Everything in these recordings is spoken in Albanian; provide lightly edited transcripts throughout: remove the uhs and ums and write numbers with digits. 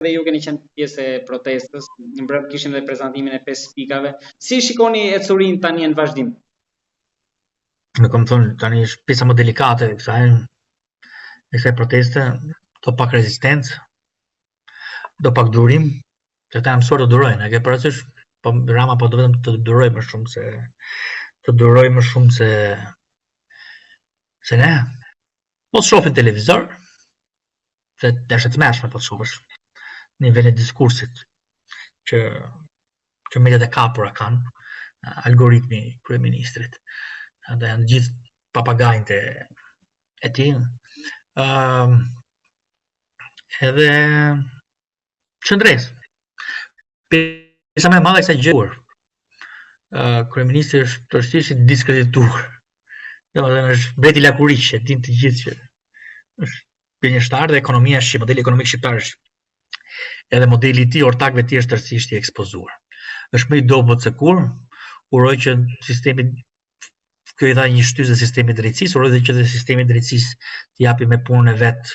dhe ju keni qenë pjesë e protestës, në brenda kishim dhe prezantimin e 5 pikave. Si shikoni ecurin tani në vazhdim? Në kam thonë, tani është pjesa më delikate e kësaj proteste, do pak rezistencë, do pak durim, që ta mësuar të durojnë, e ke parasysh, po Rama po do vetëm të duroj më shumë se ne. Po shohin televizor, se është të mëshme po shohësh nivelin e diskursit që mediat e kapura kanë, algoritmi kryeministrit. Ata janë gjithë papagajnë e tij. Edhe qëndres. Pjesa më e madhe e kësaj gjë. Kryeministri është thjesht i diskredituar. Domethënë është breti Lakuriç, e din të gjithë që është benjeshtar dhe ekonomia është modeli ekonomik shqiptar është. Edhe modeli i tij ortakëve të tjerë është tërësisht i ekspozuar. Është më i dobët se kur, uroj që sistemi kjo i dha një shtysë dhe sistemi drejtësisë, uroj dhe që dhe sistemi drejtësisë të japi me punën e vet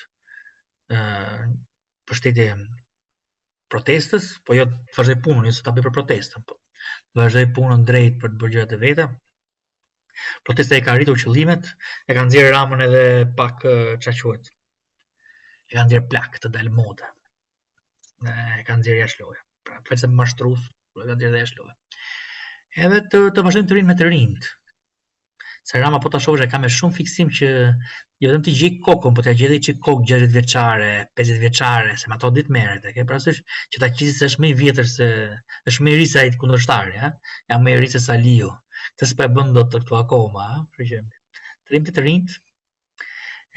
përshtetje protestës, po jo të vazhdoj punën, jo se ta bëj për protestën, po të vazhdoj punën drejt për të bërë gjërat e veta. Protesta e ka arritur qëllimet, e ka nxjerrë Ramën edhe pak çfarë quhet. E ka nxjerrë plak të dalë moda. E ka nxjerrë jashtë loje. Pra, përse mashtrues, e ka nxjerrë jashtë loje. Edhe të vazhdojmë të rinë me të rinjt. Se Rama po ta shohësh e ka me shumë fiksim që jo vetëm të gjej kokën, po të gjej edhe kokë 60 vjeçare, 50 vjeçare, se me ato ditë merret. E ke parasysh që ta qisë se është më i vjetër se është më i ri se ai kundërshtari, ha? Ja më i ri se Saliu. Këtë s'po e bën dot këtu akoma, ha? Kështu që të rinjt.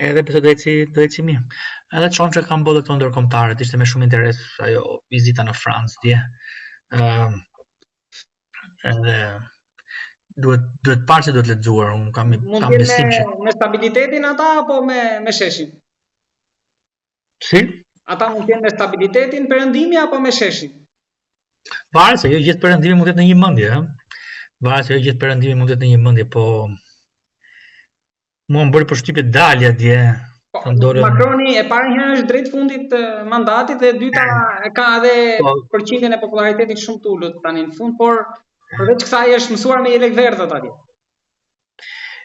Edhe pse do eci mirë. Edhe çon që kanë bërë këto ndërkombëtare, ishte me shumë interes ajo vizita në Francë dje. Edhe duhet parë se duhet lexuar, unë kam besim që me stabilitetin ata apo me sheshin? Si? Ata mund të jenë me stabilitetin perëndimi apo me sheshin? Varet se jo gjithë perëndimi mund të jetë në një mendje, ha. Varet se jo gjithë perëndimi mund të jetë në një mendje, po mua më bëri përshtypje dalja dje. Macroni e parë herë është drejt fundit të mandatit dhe e dyta ka edhe përqindjen e popularitetit shumë të ulët tani në fund, por përveç kësaj është mësuar me jelek verdhët atje.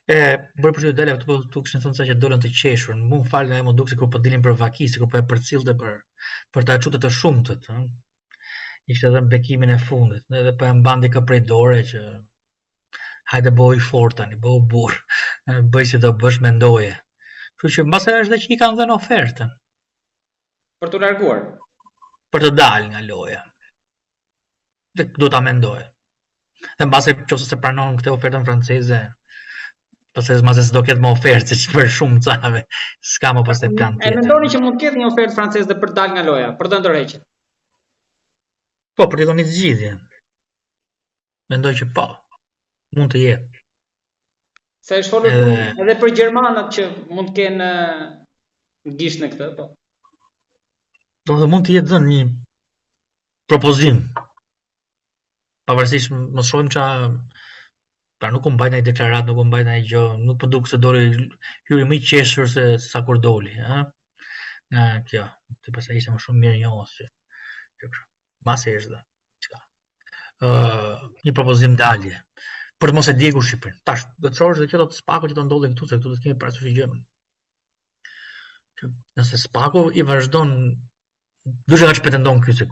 Bëri përshtypje dalja tu kishin thënë sa që dolën të qeshur. Mu fal nga më duk se kur po dilin për vaki, se kur po e përcillte për ta çutë të shumtët, ëh. Ishte edhe bekimin e fundit, edhe po e mbandi kë prej dore që hajde bëj fort tani, bëu burr. Bëj si do bësh mendoje. Kështu që mbas është dhe që i kanë dhënë ofertën. Për të larguar. Për të dalë nga loja. Dhe do ta mendoj. Dhe mbase nëse se pranon këtë ofertën franceze, pastaj mbase s'do ketë më ofertë që për shumë cave, s'ka më pastaj plan tjetër. E mendoni që mund të ketë një ofertë franceze dhe për të dalë nga loja, për të ndërhequr? Po, për të dhënë zgjidhje. Mendoj që po. Mund të jetë. Se është folur edhe për gjermanët që mund të kenë gisht në këtë, po. Do të mund të jetë dhënë një propozim. Pavarësisht mos shohim pra nuk u mbaj ndaj deklaratë, nuk u mbaj ndaj gjë, nuk po duk se doli hyri më i qeshur se sa kur doli, ha? Nga kjo, të pastaj ishte më shumë mirë njohës që kështu. Masi është dhe, çka. Një propozim dalje. Për të mos e djegur Shqipërinë. Tash, do të shohësh se kjo do të spaku që do ndodhin këtu, se këtu do të kemi parasysh gjë. Nëse spaku i vazhdon, dyshim nga që pretendon ky se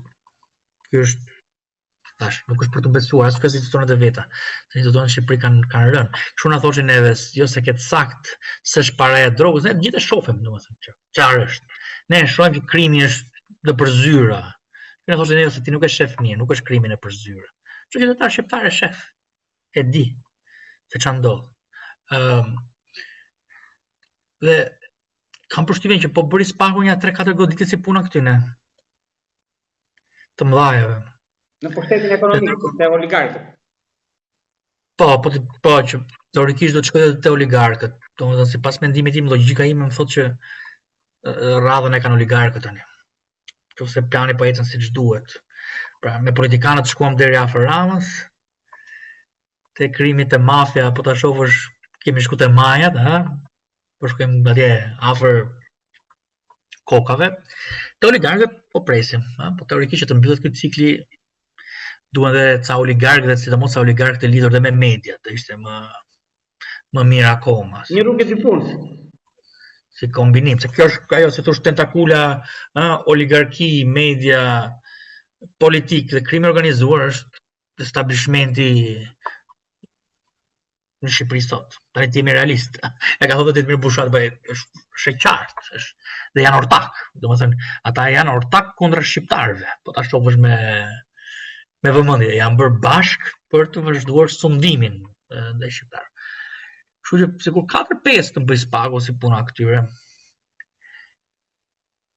ky është tash, nuk është për të besuar as këto institucionet e veta. Se institucionet në Shqipëri kanë rënë. Kështu na thoshin neve, jo se ketë sakt se është paraja e drogës, ne gjithë e shohim domethënë çfarë është. Ne shohim që krimi është në përzyra. Ne thoshin neve se ti nuk e shef mirë, nuk është krimi në përzyra. Kështu që ata shqiptarë shef. E di se ç'a ndodh. Dhe kam përshtypjen që po bëri spaku një 3-4 goditje si puna këtyne. Të mëdhajave. Në pushtetin ekonomik të oligarkët. Po që teorikisht do të shkojë te oligarkët. Domethënë sipas mendimit tim, logjika ime më thotë që radhën e kanë oligarkët tani. Nëse plani po ecën siç duhet. Pra me politikanët shkuam deri afër Ramës. Te krimi te mafia, po ta shohësh, kemi shku te majat, ha? Po shkojmë atje afër kokave, të oligarkët po presim, po teorikisht që të mbyllet ky cikli duan edhe ca oligarkë dhe sidomos ca oligarkë të lidhur dhe me media, të ishte më mirë akoma. Një rrugë dy punë. Si kombinim, se kjo është ajo si thosh tentakula, oligarki, media, politik dhe krimi organizuar është establishmenti në Shqipëri sot. Tani ti jemi realist. E ka thënë Dedmir Bushat, është e qartë, dhe janë ortak. Domethënë, ata janë ortak kundër shqiptarëve. Po ta shohësh me vëmendje, janë bërë bashk për të vazhduar sundimin ndaj shqiptarëve. Kështu që sikur 4-5 të bëj spago si puna këtyre.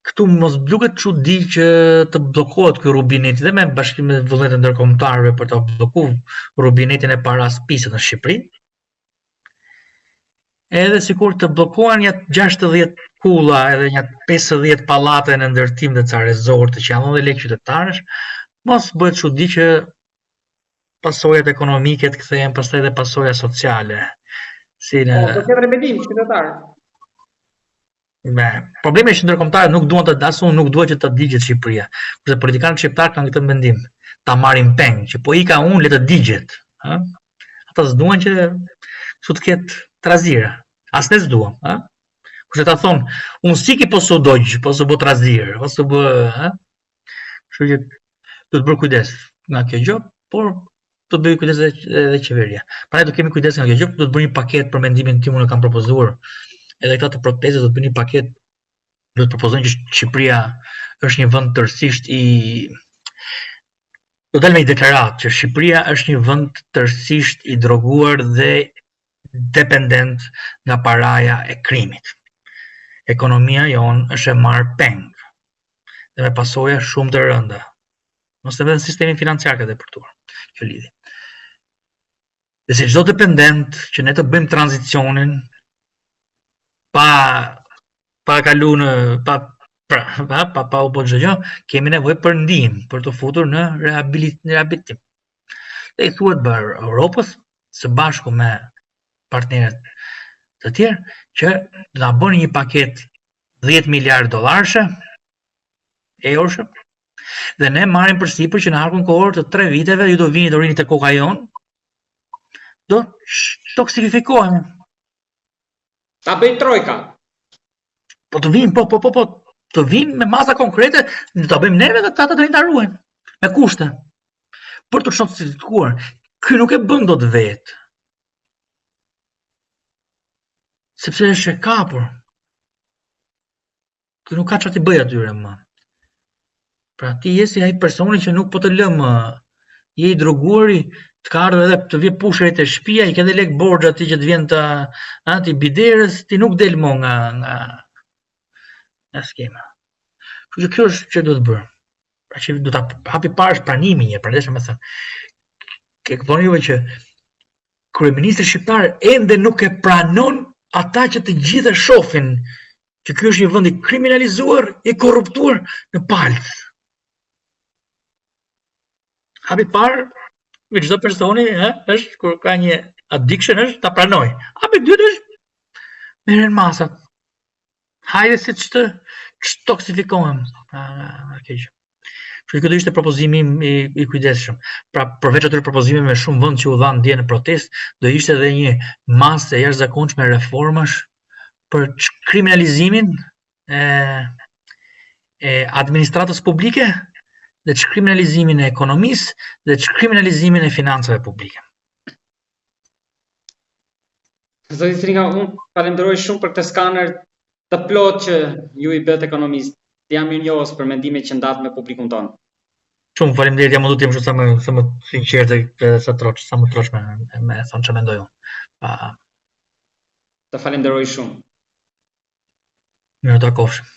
Këtu mos duket çudi që të bllokohet ky rubineti dhe me bashkim me vullnetin ndërkombëtarëve për të bllokuar rubinetin e paraspisit në Shqipëri. Edhe sikur të bllokohen ja 60 kulla edhe ja 50 pallate në ndërtim dhe ca rezorte që janë edhe lekë qytetarësh, mos bëhet çudi që pasojat ekonomike të kthehen pastaj edhe pasoja sociale. Si në... Po, të remedim qytetarë. Problemi është që ndërkombëtarët nuk duan të dasun, nuk duan që të digjet Shqipëria. Kurse politikanët shqiptar kanë këtë mendim, ta marrin peng, që po ika unë le të digjet. Ata s'duan që kështu të ketë trazira. As ne s'duam, Kurse ta thonë, unë siki po su dogj, po su bë trazir, po su bë, Kështu që duhet bërë kujdes nga kjo gjë, por do të bëjë kujdes edhe qeveria. Prandaj do kemi kujdes nga kjo gjë, do të bëjmë një paketë për mendimin tim, unë kam propozuar. Edhe këta të protestës do të bëjnë një paketë, do të propozojnë që Shqipëria është një vend tërësisht do dalë me një deklaratë që Shqipëria është një vend tërësisht i droguar dhe dependent nga paraja e krimit. Ekonomia jonë është e marrë peng dhe me pasoja shumë të rënda. Mos të vedhën sistemin financiar ka depërtuar kjo lidhje. Dhe se çdo dependent që ne të bëjmë tranzicionin pa kalu në pa u bërë gjë, kemi nevojë për ndihmë për të futur në rehabilitim. Dhe i thuhet bërë Europës së bashku me partnerët të tjerë që na bëni një paketë 10 miliardë dollarëshe, euroshe, dhe ne marrim përsipër që në arkun kohor të 3 viteve ju do vini të rini të koka jonë, do toksikifikohemi. Ta bëjnë trojka. Po të vim, të vim me masa konkrete, të bëjmë neve dhe ta të rinë të ruajnë, me kushte. Për të toksifikuar, ky nuk e bën dot vetë. Sepse është e kapur. Ky nuk ka çfarë të bëjë atyre më. Pra ti je si ai personi që nuk po të lë më, je i droguari, të ka ardhur edhe të vje pushërit e shtëpia, i ke dhe lek borxh aty që të vjen ti biderës, ti nuk del më nga skema. Kështu që kjo është që duhet bërë. Pra që do ta hapi parë pranimi një, prandaj më thënë. Ke kupton juve që kryeministri shqiptar ende nuk e pranon ata që të gjithë shohin që ky është një vend i kriminalizuar, i korruptuar në palc. Hapi parë, me çdo personi, është kur ka një addiction është ta pranoj. Hapi dytë është merren masat. Hajde si të toksifikohem. Kështu që kjo ishte propozimi i kujdesshëm. Pra përveç atyre propozimeve me shumë vend që u dhan dje në protestë, do ishte edhe një masë e jashtëzakonshme reformash për kriminalizimin e administratës publike, dhe kriminalizimin e ekonomisë dhe kriminalizimin e financave publike. Zoti Tringa, unë falenderoj shumë për këtë skaner të plot që ju i bët ekonomist. Jam mirënjohës për mendimet që ndat me publikun tonë. Shumë faleminderit, jam mundu të jem shumë sa më sinqert dhe sa më trosh me thonë që mendoj unë. Të falenderoj shumë. Mirë takofshim.